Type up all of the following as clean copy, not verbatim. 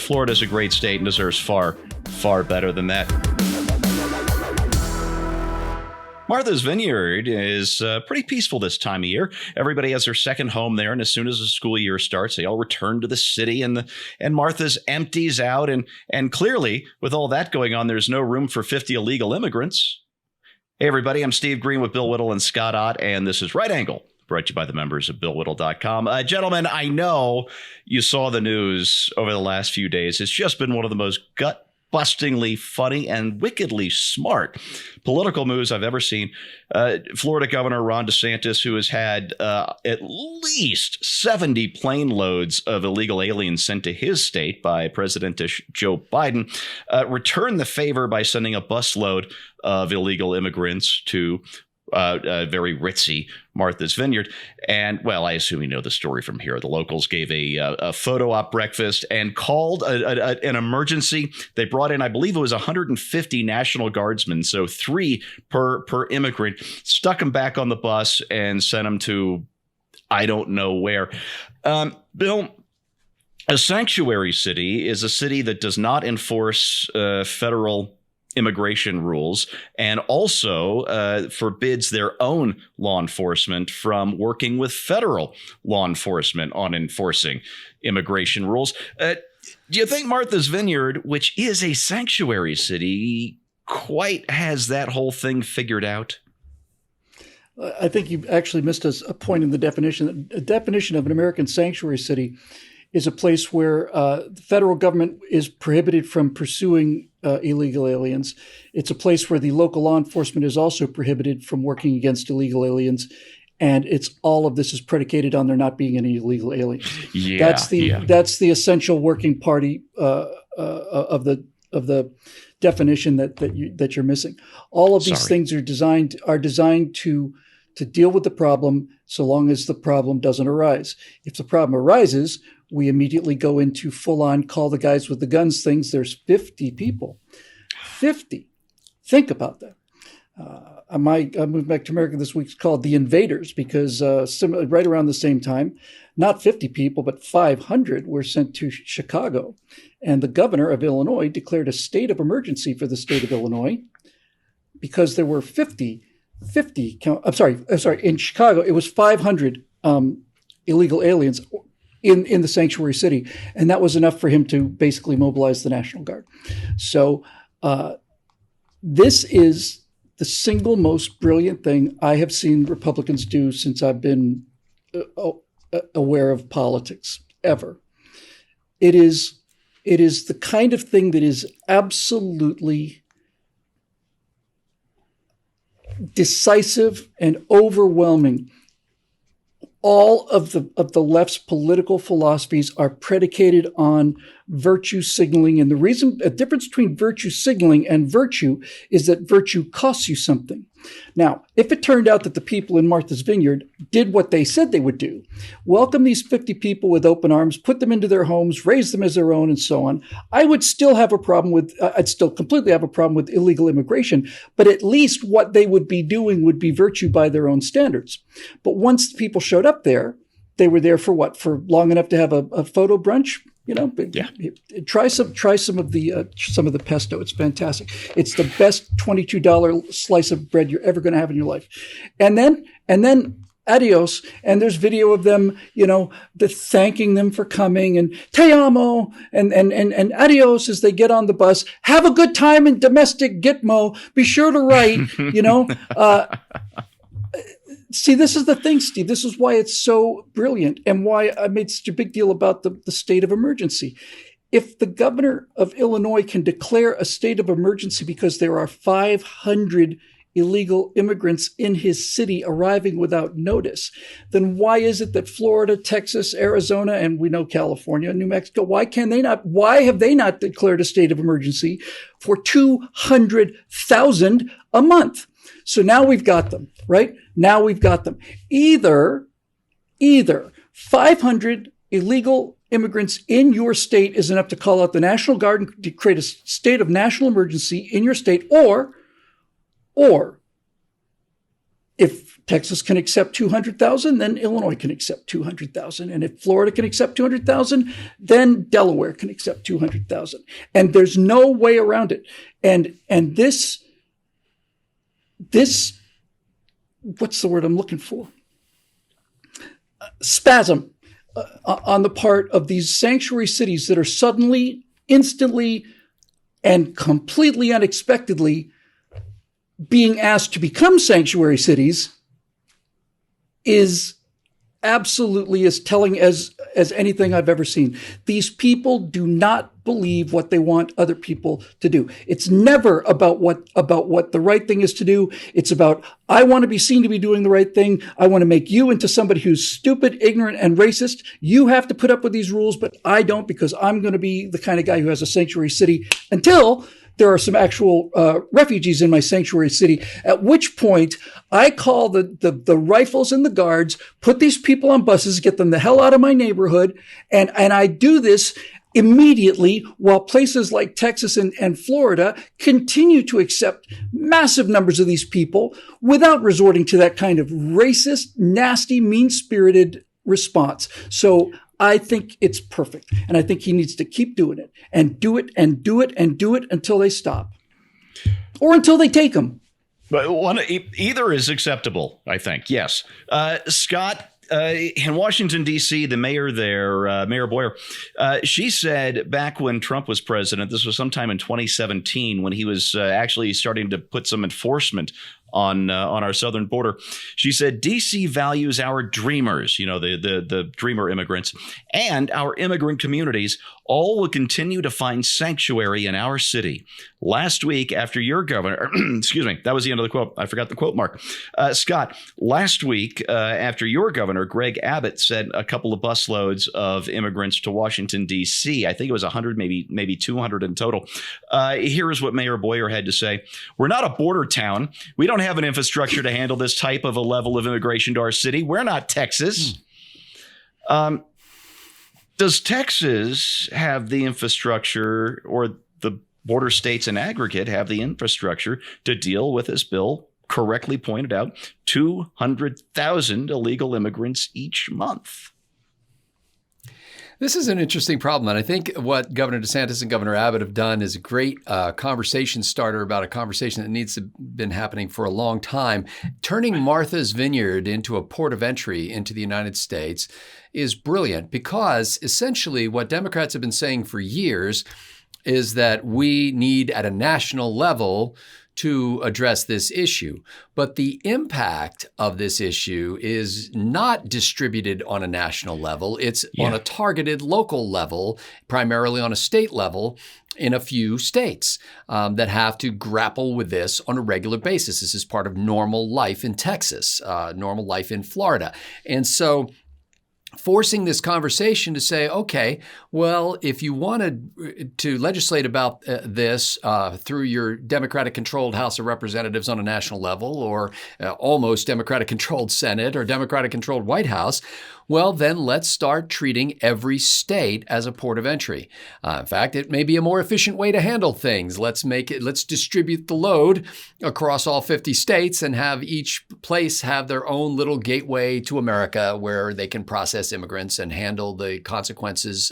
Florida's a great state and deserves far, far better than that. Martha's Vineyard is pretty peaceful this time of year. Everybody has their second home there, and as soon as the school year starts, they all return to the city, and Martha's empties out. And clearly, with all that going on, there's no room for 50 illegal immigrants. Hey, everybody, I'm Steve Green with Bill Whittle and Scott Ott, and this is Right Angle, brought to you by the members of BillWhittle.com. Gentlemen, I know you saw the news over the last few days. It's just been one of the most gut-bustingly funny and wickedly smart political moves I've ever seen. Florida Governor Ron DeSantis, who has had at least 70 plane loads of illegal aliens sent to his state by President Joe Biden, returned the favor by sending a busload of illegal immigrants to very ritzy Martha's Vineyard. And, well, I assume you know the story from here. The locals gave a photo op breakfast and called an emergency. They brought in, I believe it was 150 National Guardsmen, so 3 per immigrant, stuck them back on the bus and sent them to I don't know where. Bill, a sanctuary city is a city that does not enforce federal immigration rules, and also forbids their own law enforcement from working with federal law enforcement on enforcing immigration rules. Do you think Martha's Vineyard, which is a sanctuary city, quite has that whole thing figured out? I think you actually missed a point in the definition. A definition of an American sanctuary city is a place where the federal government is prohibited from pursuing illegal aliens. It's a place where the local law enforcement is also prohibited from working against illegal aliens. And all of this is predicated on there not being any illegal aliens. Yeah, that's the essential working party of the definition that you're missing. All of these things are designed to deal with the problem so long as the problem doesn't arise. If the problem arises, we immediately go into full-on call the guys with the guns things. There's 50 people. 50. Think about that. I moved back to America this week. It's called The Invaders because right around the same time, not 50 people, but 500 were sent to Chicago. And the governor of Illinois declared a state of emergency for the state of Illinois because there were 50. I'm sorry. In Chicago, it was 500 illegal aliens in the sanctuary city. And that was enough for him to basically mobilize the National Guard. So this is the single most brilliant thing I have seen Republicans do since I've been aware of politics ever. It is the kind of thing that is absolutely decisive and overwhelming. All of the left's political philosophies are predicated on virtue signaling. And a difference between virtue signaling and virtue is that virtue costs you something. Now, if it turned out that the people in Martha's Vineyard did what they said they would do, welcome these 50 people with open arms, put them into their homes, raise them as their own, and so on, I'd still completely have a problem with illegal immigration, but at least what they would be doing would be virtue by their own standards. But once the people showed up there, they were there for what? For long enough to have a photo brunch? You know, yeah. Try some of the pesto. It's fantastic. It's the best $22 slice of bread you're ever going to have in your life. And then Adios. And there's video of them, thanking them for coming and te amo and adios as they get on the bus. Have a good time in domestic Gitmo. Be sure to write, See, this is the thing, Steve. This is why it's so brilliant and why I made such a big deal about the state of emergency. If the governor of Illinois can declare a state of emergency because there are 500 illegal immigrants in his city arriving without notice, then why is it that Florida, Texas, Arizona, and we know California, New Mexico, why have they not declared a state of emergency for 200,000 a month? So now we've got them, right? Now we've got them. Either 500 illegal immigrants in your state is enough to call out the National Guard and to create a state of national emergency in your state, or if Texas can accept 200,000, then Illinois can accept 200,000. And if Florida can accept 200,000, then Delaware can accept 200,000. And there's no way around it. And this, what's the word I'm looking for? Spasm on the part of these sanctuary cities that are suddenly, instantly, and completely unexpectedly being asked to become sanctuary cities is absolutely as telling as anything I've ever seen. These people do not believe what they want other people to do. It's never about what the right thing is to do. It's about, I want to be seen to be doing the right thing. I want to make you into somebody who's stupid, ignorant, and racist. You have to put up with these rules, but I don't, because I'm going to be the kind of guy who has a sanctuary city until there are some actual refugees in my sanctuary city, at which point I call the rifles and the guards, put these people on buses, get them the hell out of my neighborhood. And I do this immediately while places like Texas and Florida continue to accept massive numbers of these people without resorting to that kind of racist, nasty, mean-spirited response. So I think it's perfect. And I think he needs to keep doing it and do it and do it and do it until they stop or until they take them. But either is acceptable, I think. Yes. Scott, in Washington, D.C., the mayor there, Mayor Boyer, she said back when Trump was president, this was sometime in 2017, when he was actually starting to put some enforcement on our southern border. She said, D.C. values our dreamers, the dreamer immigrants, and our immigrant communities all will continue to find sanctuary in our city. Last week, after your governor, excuse me, that was the end of the quote. I forgot the quote mark. Scott, last week, after your governor, Greg Abbott, sent a couple of busloads of immigrants to Washington, D.C. I think it was 100, maybe 200 in total. Here is what Mayor Boyer had to say. We're not a border town. We don't have an infrastructure to handle this type of a level of immigration to our city. We're not Texas. Does Texas have the infrastructure, or the border states in aggregate have the infrastructure to deal with, as Bill correctly pointed out, 200,000 illegal immigrants each month? This is an interesting problem, and I think what Governor DeSantis and Governor Abbott have done is a great conversation starter about a conversation that needs to have been happening for a long time. Turning Martha's Vineyard into a port of entry into the United States is brilliant, because essentially what Democrats have been saying for years is that we need, at a national level, to address this issue. But the impact of this issue is not distributed on a national level. It's on a targeted local level, primarily on a state level, in a few states that have to grapple with this on a regular basis. This is part of normal life in Texas, normal life in Florida. And so forcing this conversation to say, okay, well, if you wanted to legislate about this through your Democratic-controlled House of Representatives on a national level, or almost Democratic-controlled Senate or Democratic-controlled White House, well, then let's start treating every state as a port of entry. In fact, it may be a more efficient way to handle things. Let's distribute the load across all 50 states and have each place have their own little gateway to America where they can process immigrants and handle the consequences,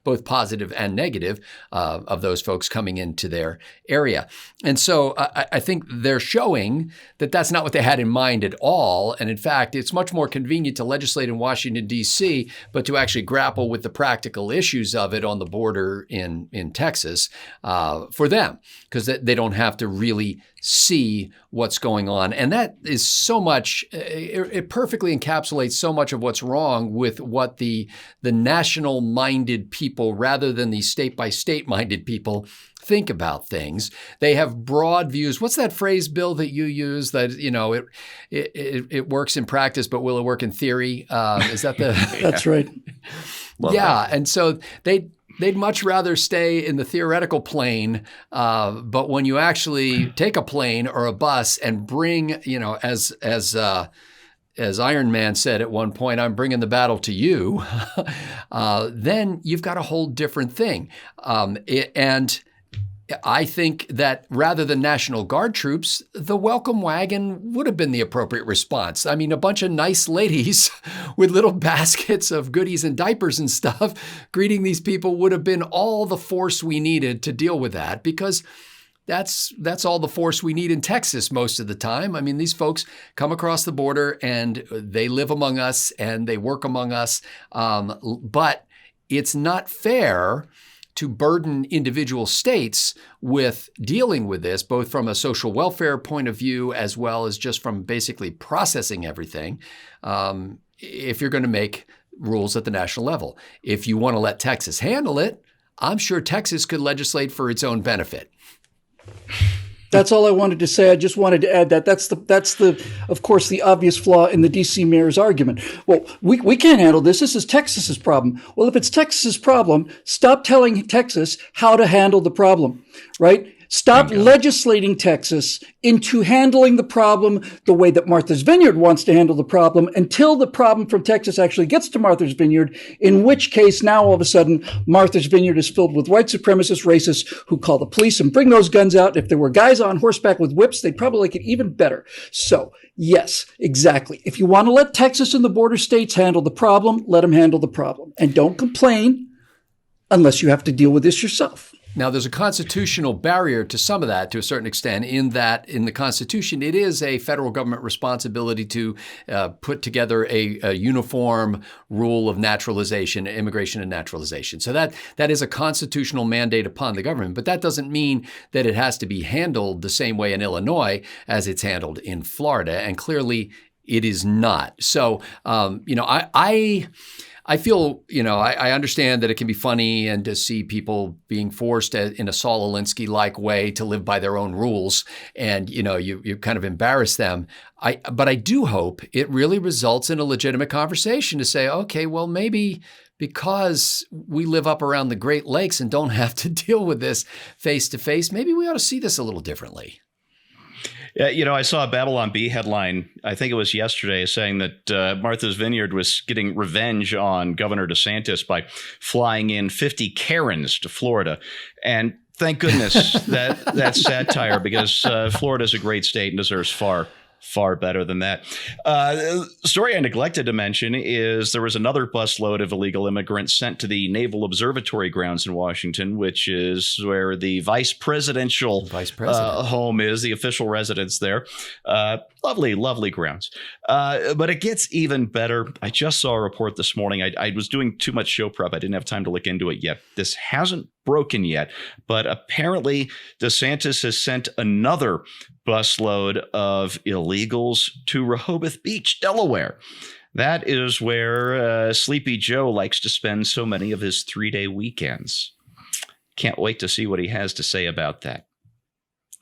both positive and negative, of those folks coming into their area. And so I think they're showing that that's not what they had in mind at all. And in fact, it's much more convenient to legislate in Washington, D.C., but to actually grapple with the practical issues of it on the border in Texas for them, because they don't have to really see what's going on. And that is so much, it perfectly encapsulates so much of what's wrong with what the national-minded people, rather than the state-by-state minded people, think about things. They have broad views. What's that phrase, Bill, that you use, that, it works in practice, but will it work in theory? Is that the... That's right. Yeah. And so they'd much rather stay in the theoretical plane. But when you actually take a plane or a bus and bring, as Iron Man said at one point, I'm bringing the battle to you, then you've got a whole different thing. And I think that rather than National Guard troops, the welcome wagon would have been the appropriate response. I mean, a bunch of nice ladies with little baskets of goodies and diapers and stuff greeting these people would have been all the force we needed to deal with that, because that's all the force we need in Texas most of the time. I mean, these folks come across the border and they live among us and they work among us. But it's not fair to burden individual states with dealing with this, both from a social welfare point of view as well as just from basically processing everything, if you're going to make rules at the national level. If you want to let Texas handle it, I'm sure Texas could legislate for its own benefit. That's all I wanted to say. I just wanted to add that that's of course, the obvious flaw in the D.C. mayor's argument. Well, we can't handle this. This is Texas's problem. Well, if it's Texas's problem, stop telling Texas how to handle the problem, right? Stop legislating Texas into handling the problem the way that Martha's Vineyard wants to handle the problem until the problem from Texas actually gets to Martha's Vineyard, in which case now all of a sudden Martha's Vineyard is filled with white supremacist racists who call the police and bring those guns out. If there were guys on horseback with whips, they'd probably like it even better. So yes, exactly. If you want to let Texas and the border states handle the problem, let them handle the problem. And don't complain unless you have to deal with this yourself. Now, there's a constitutional barrier to some of that to a certain extent, in that in the Constitution, it is a federal government responsibility to put together a uniform rule of naturalization, immigration and naturalization. So that is a constitutional mandate upon the government. But that doesn't mean that it has to be handled the same way in Illinois as it's handled in Florida. And clearly it is not. So, I feel, I understand that it can be funny and to see people being forced in a Saul Alinsky-like way to live by their own rules, and, you kind of embarrass them. But I do hope it really results in a legitimate conversation to say, okay, well, maybe because we live up around the Great Lakes and don't have to deal with this face to face, maybe we ought to see this a little differently. Yeah, I saw a Babylon Bee headline, I think it was yesterday, saying that Martha's Vineyard was getting revenge on Governor DeSantis by flying in 50 Karens to Florida. And thank goodness that's satire, because Florida's a great state and deserves far better than that. The story I neglected to mention is there was another busload of illegal immigrants sent to the Naval Observatory grounds in Washington, which is where the vice presidential home is, the official residence there. Lovely grounds. But it gets even better. I just saw a report this morning. I was doing too much show prep. I didn't have time to look into it yet. This hasn't broken yet, but apparently DeSantis has sent another busload of illegals to Rehoboth Beach, Delaware. That is where Sleepy Joe likes to spend so many of his 3-day weekends. Can't wait to see what he has to say about that.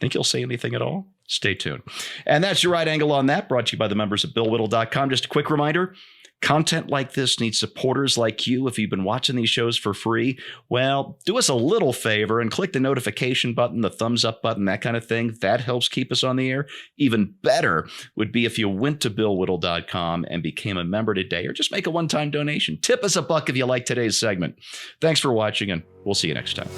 Think he'll say anything at all? Stay tuned. And that's your right angle on that, brought to you by the members of BillWhittle.com. Just a quick reminder, content like this needs supporters like you. If you've been watching these shows for free, well, do us a little favor and click the notification button, the thumbs up button, that kind of thing. That helps keep us on the air. Even better would be if you went to BillWhittle.com and became a member today, or just make a one-time donation. Tip us $1 if you like today's segment. Thanks for watching, and we'll see you next time.